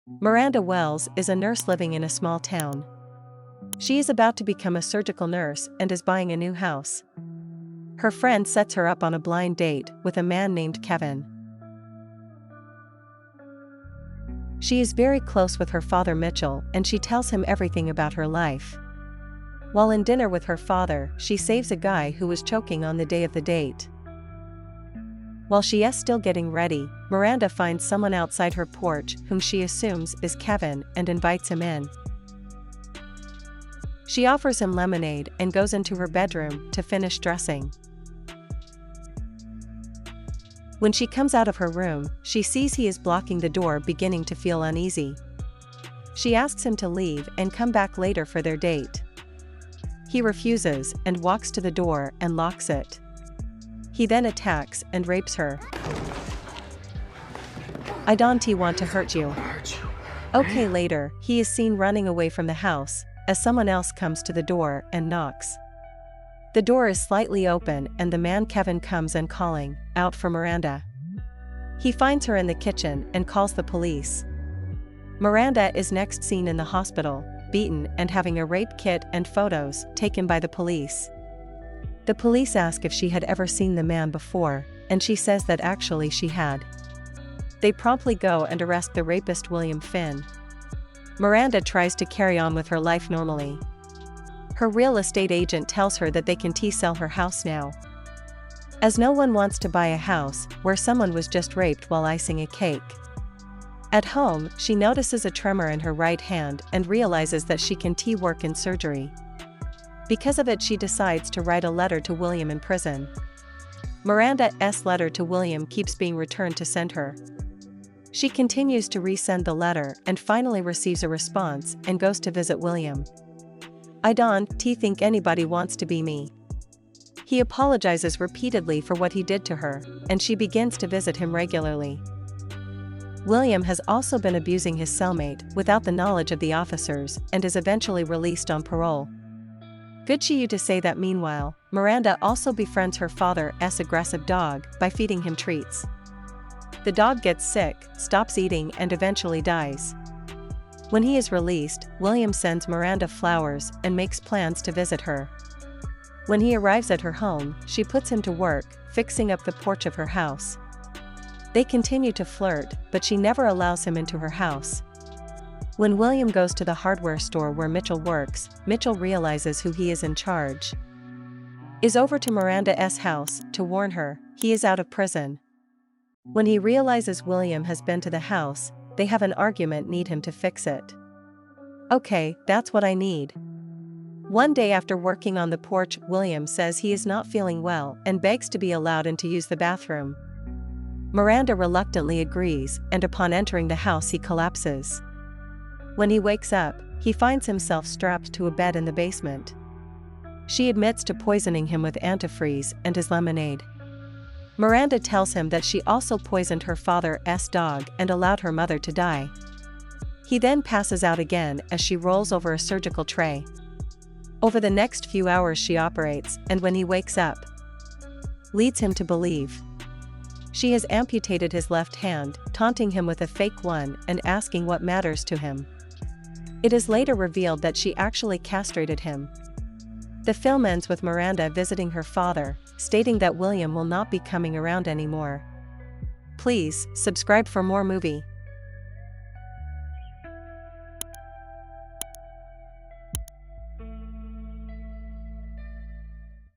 Miranda Wells is a nurse living in a small town. She is about to become a surgical nurse and is buying a new house. Her friend sets her up on a blind date with a man named Kevin. She is very close with her father Mitchell, and she tells him everything about her life. While in dinner with her father, she saves a guy who was choking on the day of the date. While she is still getting ready, Miranda finds someone outside her porch whom she assumes is Kevin and invites him in. She offers him lemonade and goes into her bedroom to finish dressing. When she comes out of her room, she sees he is blocking the door, beginning to feel uneasy. She asks him to leave and come back later for their date. He refuses and walks to the door and locks it. He then attacks and rapes her. "I don't want to hurt you." Okay, later, he is seen running away from the house, as someone else comes to the door and knocks. The door is slightly open and the man Kevin comes and calling out for Miranda. He finds her in the kitchen and calls the police. Miranda is next seen in the hospital, beaten and having a rape kit and photos taken by the police. The police ask if she had ever seen the man before, and she says that actually she had. They promptly go and arrest the rapist William Finn. Miranda tries to carry on with her life normally. Her real estate agent tells her that they can sell her house now, as no one wants to buy a house where someone was just raped while icing a cake. At home, she notices a tremor in her right hand and realizes that she can work in surgery. Because of it, she decides to write a letter to William in prison. Miranda's letter to William keeps being returned to send her. She continues to resend the letter and finally receives a response and goes to visit William. "I don't think anybody wants to be me." He apologizes repeatedly for what he did to her, and she begins to visit him regularly. William has also been abusing his cellmate without the knowledge of the officers and is eventually released on parole. Good to you to say that. Meanwhile, Miranda also befriends her father's aggressive dog by feeding him treats. The dog gets sick, stops eating and eventually dies. When he is released, William sends Miranda flowers and makes plans to visit her. When he arrives at her home, she puts him to work, fixing up the porch of her house. They continue to flirt, but she never allows him into her house. When William goes to the hardware store where Mitchell works, Mitchell realizes who he is in charge. Is over to Miranda's house to warn her he is out of prison. When he realizes William has been to the house, they have an argument, need him to fix it. "Okay, that's what I need." One day after working on the porch, William says he is not feeling well and begs to be allowed in to use the bathroom. Miranda reluctantly agrees, and upon entering the house he collapses. When he wakes up, he finds himself strapped to a bed in the basement. She admits to poisoning him with antifreeze and his lemonade. Miranda tells him that she also poisoned her father's dog and allowed her mother to die. He then passes out again as she rolls over a surgical tray. Over the next few hours she operates, and when he wakes up, leads him to believe she has amputated his left hand, taunting him with a fake one and asking what matters to him. It is later revealed that she actually castrated him. The film ends with Miranda visiting her father, stating that William will not be coming around anymore. Please subscribe for more movie